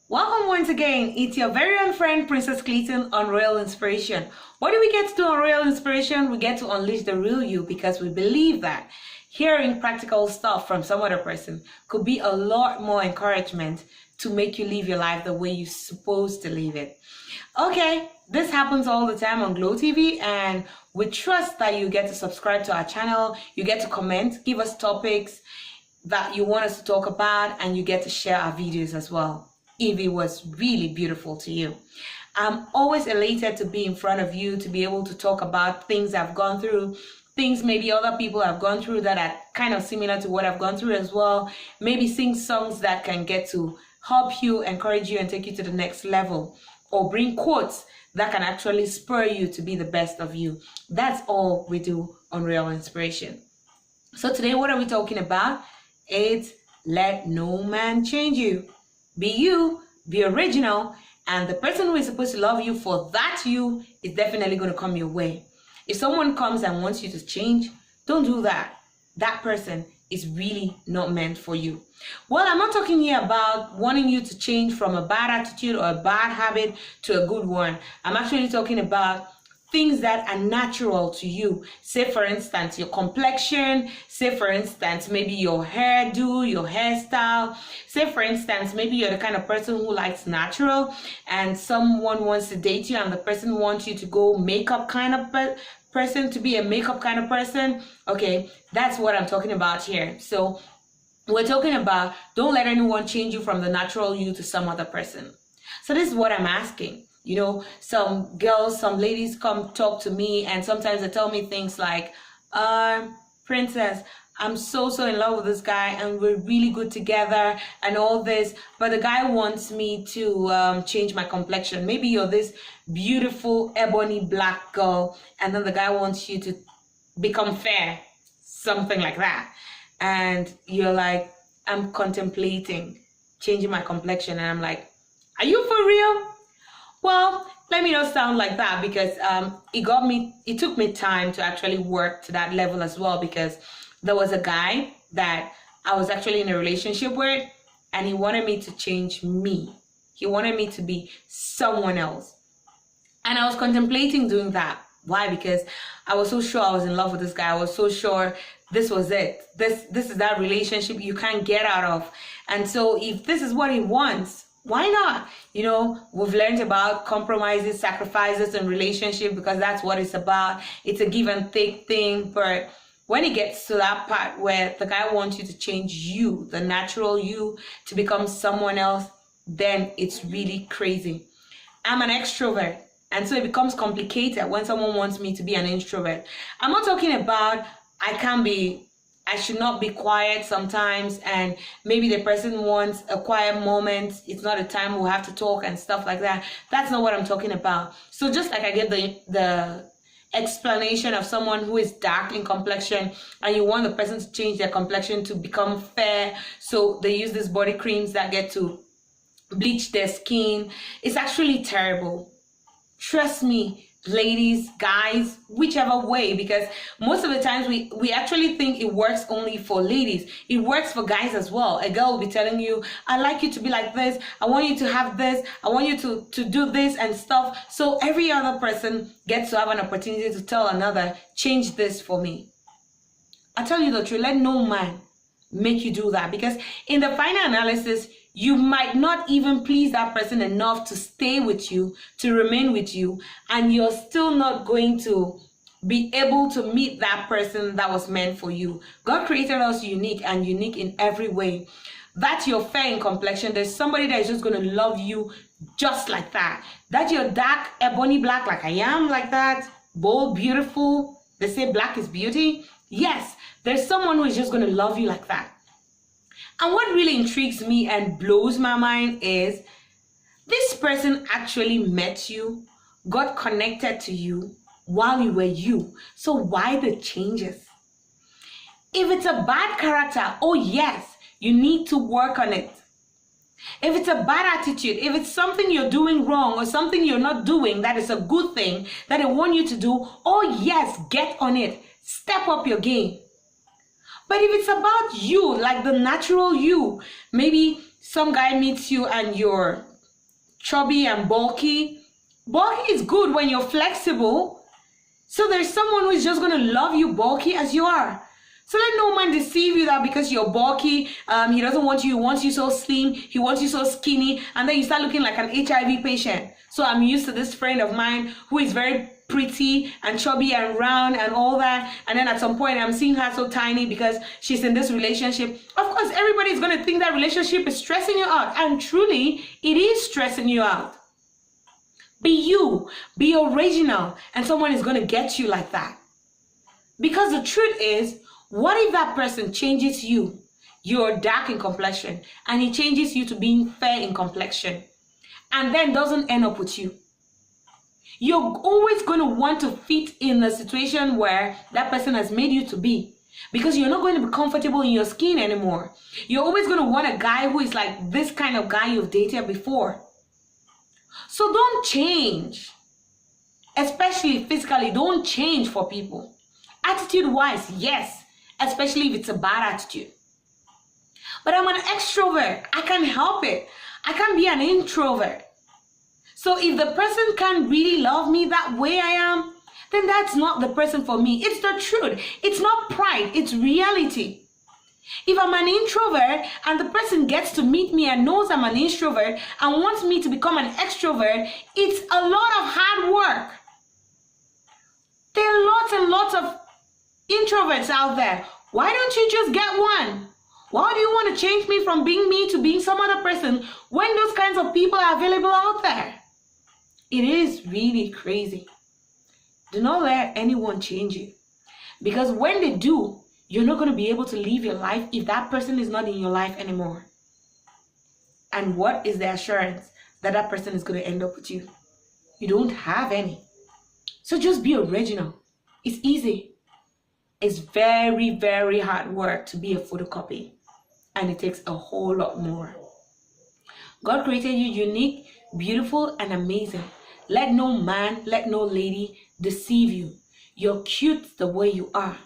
Welcome once again. It's your very own friend, Princess Clayton, on Royal Inspiration. What do we get to do on Royal Inspiration? We get to unleash the real you because we believe that hearing practical stuff from some other person could be a lot more encouragement to make you live your life the way you're supposed to live it. Okay, this happens all the time on Glow TV, and we trust that you get to subscribe to our channel, you get to comment, give us topics that you want us to talk about, and you get to share our videos as well if it was really beautiful to you. I'm always elated to be in front of you, to be able to talk about things I've gone through, things maybe other people have gone through that are kind of similar to what I've gone through as well. Maybe sing songs that can get to help you, encourage you, and take you to the next level, or bring quotes that can actually spur you to be the best of you. That's all we do on Real Inspiration. So today, what are we talking about? It's let no man change you. Be you, be original, and the person who is supposed to love you for that you is definitely going to come your way. If someone comes and wants you to change, don't do that. That person is really not meant for you. Well, I'm not talking here about wanting you to change from a bad attitude or a bad habit to a good one. I'm actually talking about things that are natural to you. Say, for instance, your complexion. Say, for instance, maybe your hairdo, your hairstyle. Say, for instance, maybe you're the kind of person who likes natural and someone wants to date you and the person wants you to go makeup kind of person, to be a makeup kind of person. Okay, that's what I'm talking about here. So we're talking about don't let anyone change you from the natural you to some other person. So this is what I'm asking. You know, some girls, some ladies come talk to me and sometimes they tell me things like, Princess, I'm so in love with this guy and we're really good together and all this, but the guy wants me to change my complexion. Maybe you're this beautiful ebony black girl and then the guy wants you to become fair, something like that. And you're like, I'm contemplating changing my complexion. And I'm like, are you for real? Well, let me not sound like that because it took me time to actually work to that level as well, because there was a guy that I was actually in a relationship with and he wanted me to change me. He wanted me to be someone else. And I was contemplating doing that. Why? Because I was so sure I was in love with this guy. I was so sure this was it. This is that relationship you can't get out of. And so if this is what he wants, why not? You know, we've learned about compromises, sacrifices in relationship because that's what it's about. It's a give and take thing. But when it gets to that part where the guy wants you to change you, the natural you, to become someone else, then it's really crazy. I'm an extrovert. And so it becomes complicated when someone wants me to be an introvert. I'm not talking about I should not be quiet sometimes, and maybe the person wants a quiet moment. It's not a time we'll have to talk and stuff like that. That's not what I'm talking about. So just like I get the explanation of someone who is dark in complexion and you want the person to change their complexion to become fair, so they use these body creams that get to bleach their skin. It's actually terrible. Trust me, ladies, guys, whichever way, because most of the times we actually think it works only for ladies. It works for guys as well. A girl will be telling you, I like you to be like this, I want you to have this, I want you to do this and stuff. So every other person gets to have an opportunity to tell another, change this for me. I tell you the truth, let no man make you do that, because in the final analysis, you might not even please that person enough to stay with you, to remain with you, and you're still not going to be able to meet that person that was meant for you. God created us unique and unique in every way. That you're fair in complexion, there's somebody that is just going to love you just like that. That you're dark, ebony black like I am, like that, bold, beautiful. They say black is beauty. Yes, there's someone who is just going to love you like that. And what really intrigues me and blows my mind is this person actually met you, got connected to you while you were you. So why the changes? If it's a bad character, oh yes, you need to work on it. If it's a bad attitude, if it's something you're doing wrong or something you're not doing that is a good thing that they want you to do, oh yes, get on it. Step up your game. But if it's about you, like the natural you, maybe some guy meets you and you're chubby and bulky. Bulky is good when you're flexible. So there's someone who is just going to love you bulky as you are. So let no man deceive you that because you're bulky, he doesn't want you, he wants you so slim, he wants you so skinny, and then you start looking like an HIV patient. So I'm used to this friend of mine who is very pretty and chubby and round and all that, and then at some point I'm seeing her so tiny because she's in this relationship. Of course, everybody is going to think that relationship is stressing you out, and truly, it is stressing you out. Be you, be original, and someone is going to get you like that. Because the truth is, what if that person changes you? You're dark in complexion, and he changes you to being fair in complexion, and then doesn't end up with you. You're always going to want to fit in the situation where that person has made you to be, because you're not going to be comfortable in your skin anymore. You're always going to want a guy who is like this kind of guy you've dated before. So don't change, especially physically. Don't change for people. Attitude-wise, yes, especially if it's a bad attitude. But I'm an extrovert. I can't help it. I can't be an introvert. So if the person can't really love me that way I am, then that's not the person for me. It's the truth. It's not pride. It's reality. If I'm an introvert and the person gets to meet me and knows I'm an introvert and wants me to become an extrovert, it's a lot of hard work. There are lots and lots of introverts out there. Why don't you just get one? Why do you want to change me from being me to being some other person when those kinds of people are available out there? It is really crazy. Do not let anyone change you. Because when they do, you're not going to be able to live your life if that person is not in your life anymore. And what is the assurance that that person is going to end up with you? You don't have any. So just be original. It's easy. It's very, very hard work to be a photocopy. And it takes a whole lot more. God created you unique, beautiful, and amazing. Let no man, let no lady deceive you. You're cute the way you are.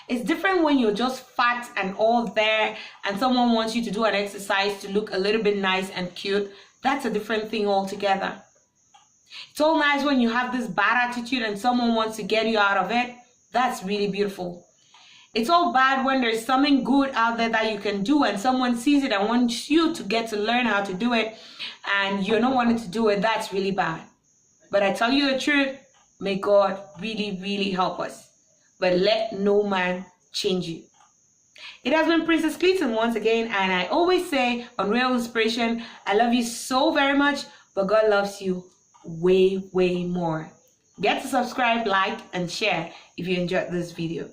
It's different when you're just fat and all there and someone wants you to do an exercise to look a little bit nice and cute. That's a different thing altogether. It's all nice when you have this bad attitude and someone wants to get you out of it. That's really beautiful. It's all bad when there's something good out there that you can do and someone sees it and wants you to get to learn how to do it and you're not wanting to do it. That's really bad. But I tell you the truth, may God really, really help us. But let no man change you. It has been Princess Clayton once again, and I always say on Real Inspiration, I love you so very much, but God loves you way, way more. Get to subscribe, like, and share if you enjoyed this video.